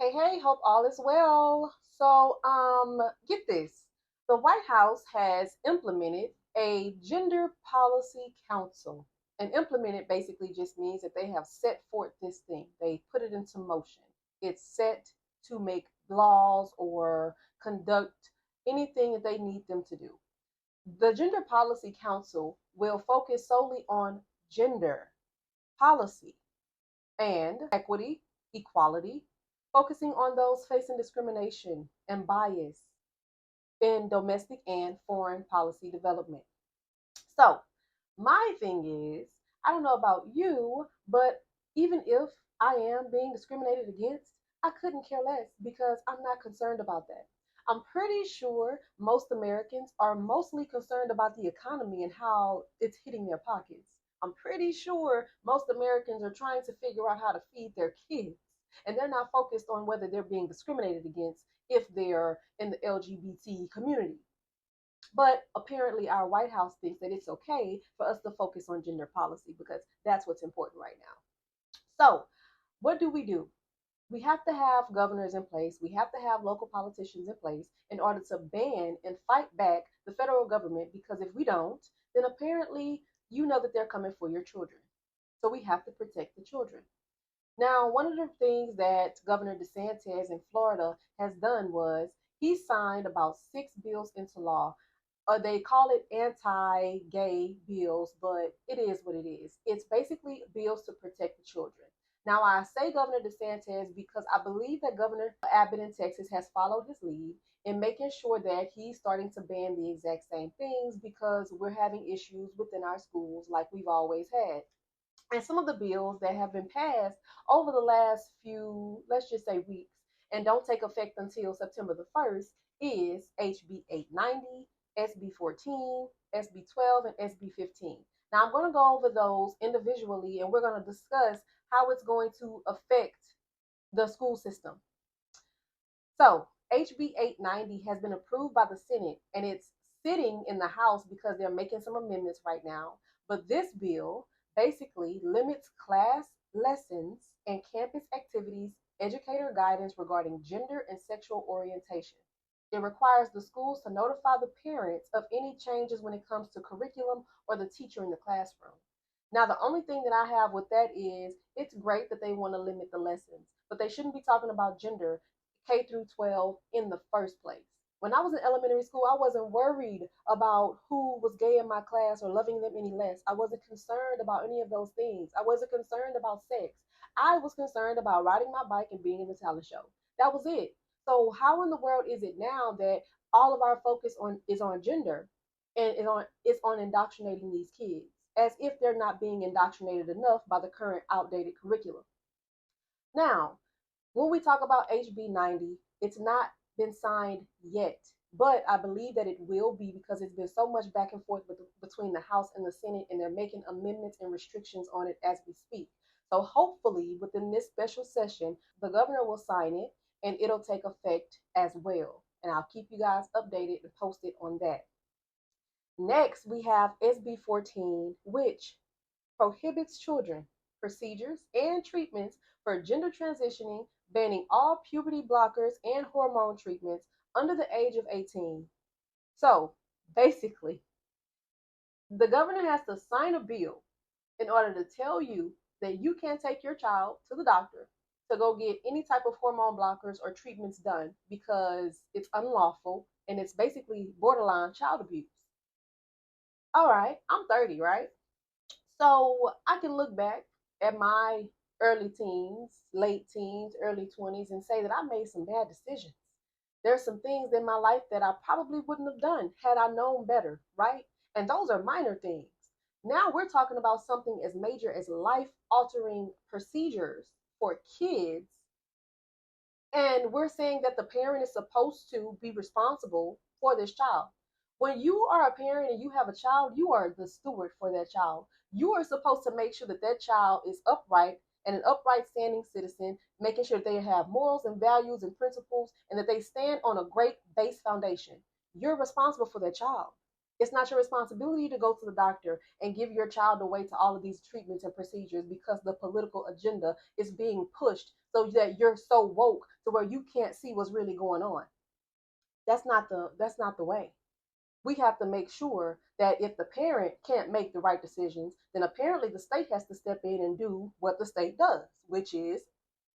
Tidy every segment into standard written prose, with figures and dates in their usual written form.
Hey, hey, hope all is well. Get this. The White House has implemented a gender policy council. And implemented basically just means that they have set forth this thing. They put it into motion. It's set to make laws or conduct anything that they need them to do. The Gender Policy Council will focus solely on gender policy and equity, equality, focusing on those facing discrimination and bias in domestic and foreign policy development. So, my thing is, I don't know about you, but even if I am being discriminated against, I couldn't care less because I'm not concerned about that. I'm pretty sure most Americans are mostly concerned about the economy and how it's hitting their pockets. I'm pretty sure most Americans are trying to figure out how to feed their kids, and they're not focused on whether they're being discriminated against if they're in the LGBT community. But apparently, our White House thinks that it's okay for us to focus on gender policy because that's what's important right now. So, what do? We have to have governors in place. We have to have local politicians in place in order to ban and fight back the federal government because if we don't, then apparently you know that they're coming for your children. So, we have to protect the children. Now, one of the things that Governor DeSantis in Florida has done was he signed about 6 bills into law. They call it anti-gay bills, but it is what it is. It's basically bills to protect the children. Now, I say Governor DeSantis because I believe that Governor Abbott in Texas has followed his lead in making sure that he's starting to ban the exact same things because we're having issues within our schools like we've always had. And some of the bills that have been passed over the last few, let's just say, weeks, and don't take effect until September the 1st is HB 890, SB 14, SB 12, and SB 15. Now, I'm going to go over those individually and we're going to discuss how it's going to affect the school system. So, HB 890 has been approved by the Senate and it's sitting in the House because they're making some amendments right now. But this bill basically limits class lessons and campus activities, educator guidance regarding gender and sexual orientation. It requires the schools to notify the parents of any changes when it comes to curriculum or the teacher in the classroom. Now, the only thing that I have with that is it's great that they want to limit the lessons, but they shouldn't be talking about gender K through 12 in the first place. When I was in elementary school, I wasn't worried about who was gay in my class or loving them any less. I wasn't concerned about any of those things. I wasn't concerned about sex. I was concerned about riding my bike and being in the talent show. That was it. So how in the world is it now that all of our focus on is on gender and is on indoctrinating these kids as if they're not being indoctrinated enough by the current outdated curriculum? Now, when we talk about HB 90, it's not been signed yet, but I believe that it will be because it's been so much back and forth between the House and the Senate, and they're making amendments and restrictions on it as we speak. So hopefully, within this special session, the governor will sign it and it'll take effect as well. And I'll keep you guys updated and posted on that. Next, we have SB 14, which prohibits children, procedures, and treatments for gender transitioning, banning all puberty blockers and hormone treatments under the age of 18. So basically, the governor has to sign a bill in order to tell you that you can't take your child to the doctor to go get any type of hormone blockers or treatments done because it's unlawful and it's basically borderline child abuse. All right, I'm 30, right? So I can look back at my early teens, late teens, early 20s, and say that I made some bad decisions. There's some things in my life that I probably wouldn't have done had I known better, right? And those are minor things. Now we're talking about something as major as life altering procedures for kids. And we're saying that the parent is supposed to be responsible for this child. When you are a parent and you have a child, you are the steward for that child. You are supposed to make sure that that child is upright and an upright standing citizen, making sure that they have morals and values and principles and that they stand on a great base foundation. You're responsible for that child. It's not your responsibility to go to the doctor and give your child away to all of these treatments and procedures because the political agenda is being pushed so that you're so woke to where you can't see what's really going on. That's not the way. We have to make sure that if the parent can't make the right decisions, then apparently the state has to step in and do what the state does, which is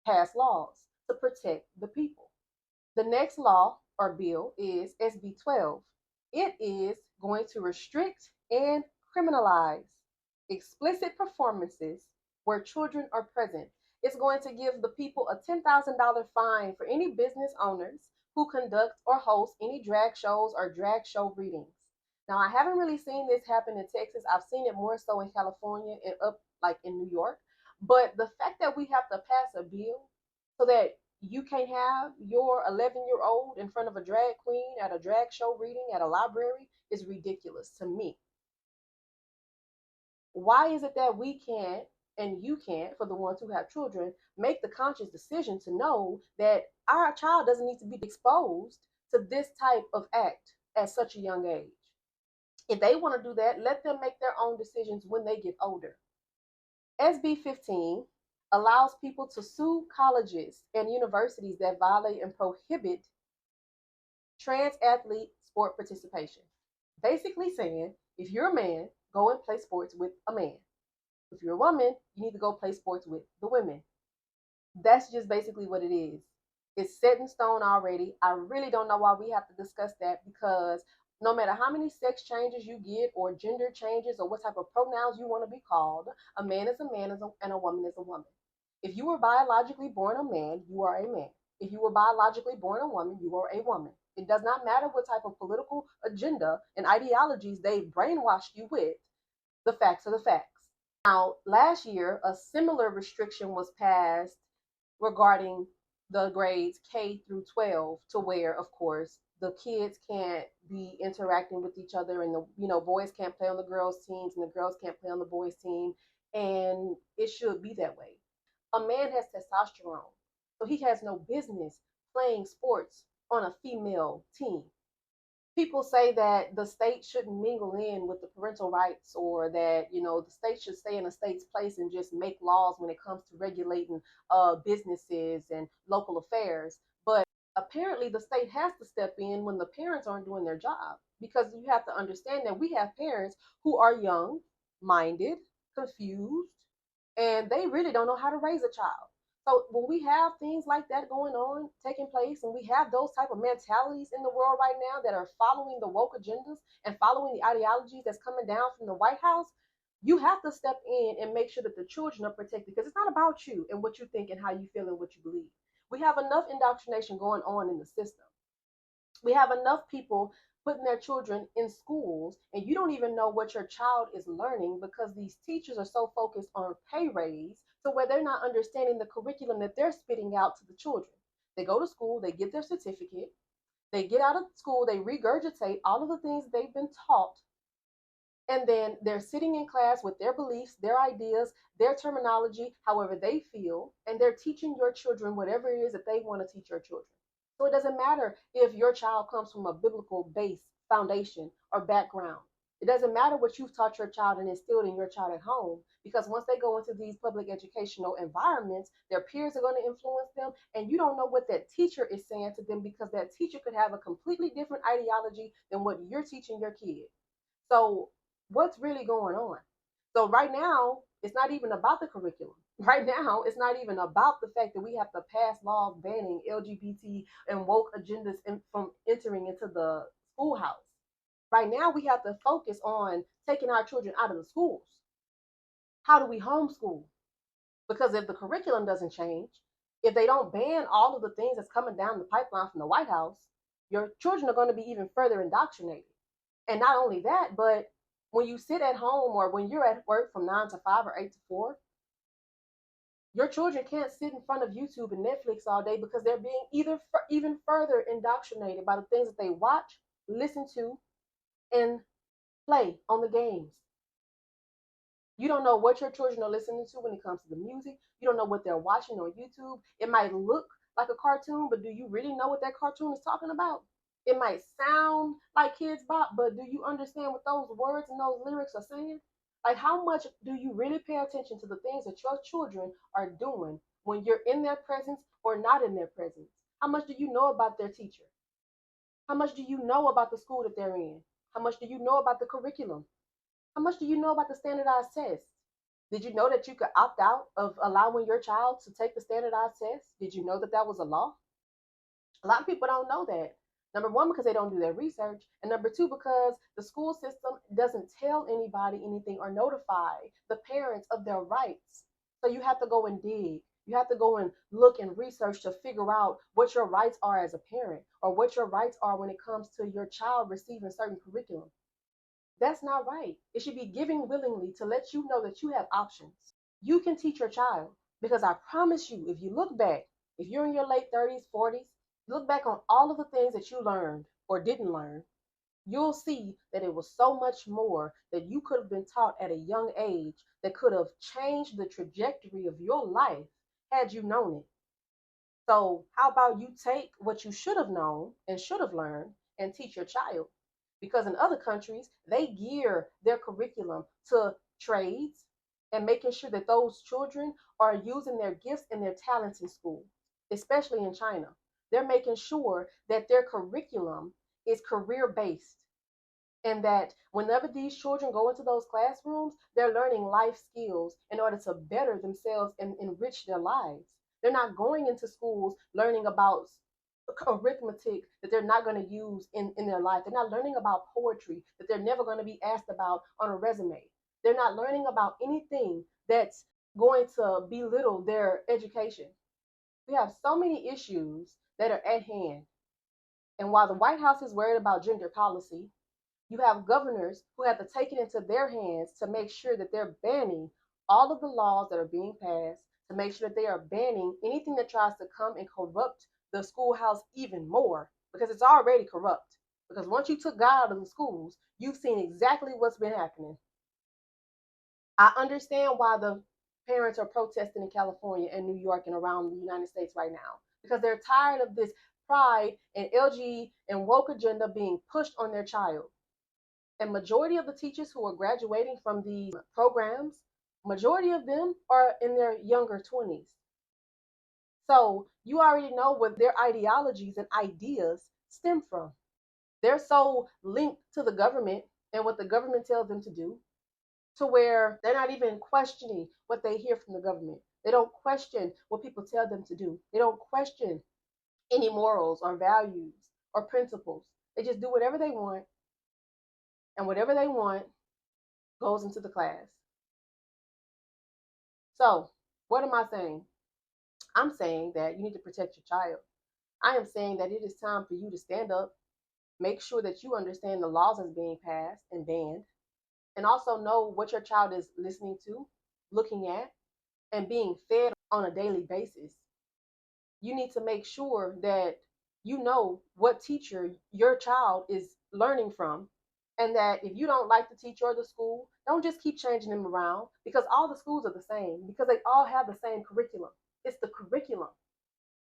pass laws to protect the people. The next law or bill is SB 12. It is going to restrict and criminalize explicit performances where children are present. It's going to give the people a $10,000 fine for any business owners who conduct or host any drag shows or drag show readings. Now, I haven't really seen this happen in Texas. I've seen it more so in California and up like in New York. But the fact that we have to pass a bill so that you can't have your 11-year-old in front of a drag queen at a drag show reading at a library is ridiculous to me. Why is it that we can't and you can't, for the ones who have children, make the conscious decision to know that our child doesn't need to be exposed to this type of act at such a young age? If they want to do that, let them make their own decisions when they get older. SB 15 allows people to sue colleges and universities that violate and prohibit trans athlete sport participation. Basically saying, if you're a man, go and play sports with a man. If you're a woman, you need to go play sports with the women. That's just basically what it is. It's set in stone already. I really don't know why we have to discuss that, because no matter how many sex changes you get or gender changes or what type of pronouns you want to be called, a man is a man and a woman is a woman. If you were biologically born a man, you are a man. If you were biologically born a woman, you are a woman. It does not matter what type of political agenda and ideologies they brainwashed you with. The facts are the facts. Now, last year, a similar restriction was passed regarding the grades K through 12, to where, of course, the kids can't be interacting with each other, and the boys can't play on the girls' teams and the girls can't play on the boys' team, and it should be that way. A man has testosterone, so he has no business playing sports on a female team. People say that the state shouldn't mingle in with the parental rights, or that the state should stay in a state's place and just make laws when it comes to regulating businesses and local affairs. But apparently the state has to step in when the parents aren't doing their job, because you have to understand that we have parents who are young minded, confused, and they really don't know how to raise a child. So when we have things like that going on, taking place, and we have those type of mentalities in the world right now that are following the woke agendas and following the ideologies that's coming down from the White House, you have to step in and make sure that the children are protected, because it's not about you and what you think and how you feel and what you believe. We have enough indoctrination going on in the system. We have enough people putting their children in schools, and you don't even know what your child is learning, because these teachers are so focused on pay raise to where they're not understanding the curriculum that they're spitting out to the children. They go to school, they get their certificate, they get out of school, they regurgitate all of the things they've been taught, and then they're sitting in class with their beliefs, their ideas, their terminology, however they feel, and they're teaching your children whatever it is that they want to teach your children. So it doesn't matter if your child comes from a biblical base, foundation, or background. It doesn't matter what you've taught your child and instilled in your child at home, because once they go into these public educational environments, their peers are going to influence them, and you don't know what that teacher is saying to them, because that teacher could have a completely different ideology than what you're teaching your kid. So what's really going on? So right now, it's not even about the curriculum. Right now, it's not even about the fact that we have to pass laws banning LGBT and woke agendas from entering into the schoolhouse. Right now, we have to focus on taking our children out of the schools. How do we homeschool? Because if the curriculum doesn't change, if they don't ban all of the things that's coming down the pipeline from the White House, your children are going to be even further indoctrinated. And not only that, but when you sit at home or when you're at work from 9 to 5 or 8 to 4, your children can't sit in front of YouTube and Netflix all day, because they're being even further indoctrinated by the things that they watch, listen to, and play on the games. You don't know what your children are listening to when it comes to the music. You don't know what they're watching on YouTube. It might look like a cartoon, but do you really know what that cartoon is talking about? It might sound like Kids Bop, but do you understand what those words and those lyrics are saying? Like, how much do you really pay attention to the things that your children are doing when you're in their presence or not in their presence? How much do you know about their teacher? How much do you know about the school that they're in? How much do you know about the curriculum? How much do you know about the standardized test? Did you know that you could opt out of allowing your child to take the standardized test? Did you know that that was a law? A lot of people don't know that. Number one, because they don't do their research. And number two, because the school system doesn't tell anybody anything or notify the parents of their rights. So you have to go and dig. You have to go and look and research to figure out what your rights are as a parent or what your rights are when it comes to your child receiving certain curriculum. That's not right. It should be giving willingly to let you know that you have options. You can teach your child because I promise you, if you look back, if you're in your late 30s, 40s, look back on all of the things that you learned or didn't learn, you'll see that it was so much more that you could have been taught at a young age that could have changed the trajectory of your life had you known it. So, how about you take what you should have known and should have learned and teach your child? Because in other countries, they gear their curriculum to trades and making sure that those children are using their gifts and their talents in school, especially in China. They're making sure that their curriculum is career based and that whenever these children go into those classrooms, they're learning life skills in order to better themselves and enrich their lives. They're not going into schools learning about arithmetic that they're not going to use in their life. They're not learning about poetry that they're never going to be asked about on a resume. They're not learning about anything that's going to belittle their education. We have so many issues that are at hand. And while the White House is worried about gender policy, you have governors who have to take it into their hands to make sure that they're banning all of the laws that are being passed, to make sure that they are banning anything that tries to come and corrupt the schoolhouse even more, because it's already corrupt. Because once you took God out of the schools, you've seen exactly what's been happening. I understand why the parents are protesting in California and New York and around the United States right now, because they're tired of this pride and LG and woke agenda being pushed on their child. And majority of the teachers who are graduating from these programs, majority of them are in their younger 20s. So you already know what their ideologies and ideas stem from. They're so linked to the government and what the government tells them to do, to where they're not even questioning what they hear from the government. They don't question what people tell them to do. They don't question any morals or values or principles. They just do whatever they want, and whatever they want goes into the class. So, what am I saying? I'm saying that you need to protect your child. I am saying that it is time for you to stand up, make sure that you understand the laws that's being passed and banned, and also know what your child is listening to, looking at, and being fed on a daily basis. You need to make sure that you know what teacher your child is learning from, and that if you don't like the teacher or the school, don't just keep changing them around, because all the schools are the same, because they all have the same curriculum. It's the curriculum.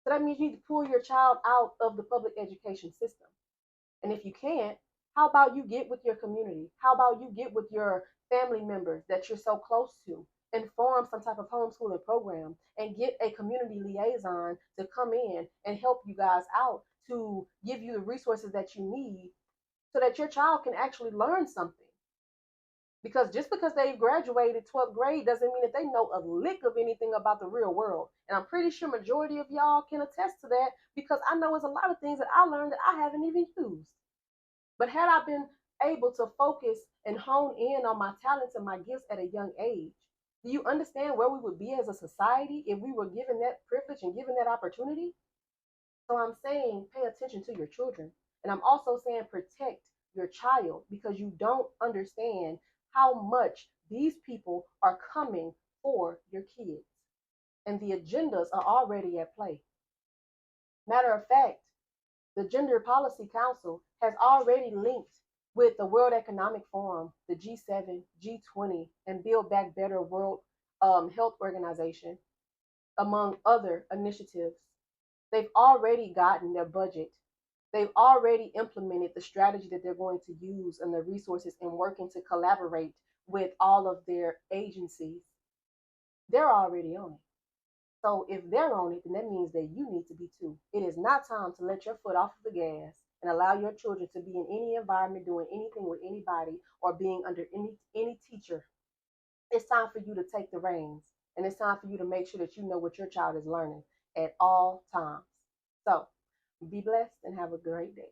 So that means you need to pull your child out of the public education system. And if you can't, how about you get with your community? How about you get with your family members that you're so close to and form some type of homeschooling program and get a community liaison to come in and help you guys out, to give you the resources that you need so that your child can actually learn something. Because just because they graduated 12th grade doesn't mean that they know a lick of anything about the real world. And I'm pretty sure majority of y'all can attest to that, because I know there's a lot of things that I learned that I haven't even used. But had I been able to focus and hone in on my talents and my gifts at a young age, do you understand where we would be as a society if we were given that privilege and given that opportunity? So I'm saying pay attention to your children. And I'm also saying protect your child, because you don't understand how much these people are coming for your kids. And the agendas are already at play. Matter of fact, the Gender Policy Council has already linked with the World Economic Forum, the G7, G20, and Build Back Better World Health Organization, among other initiatives. They've already gotten their budget. They've already implemented the strategy that they're going to use and the resources in working to collaborate with all of their agencies. They're already on it. So if they're on it, then that means that you need to be too. It is not time to let your foot off of the gas and allow your children to be in any environment doing anything with anybody or being under any teacher. It's time for you to take the reins, and it's time for you to make sure that you know what your child is learning at all times. So be blessed and have a great day.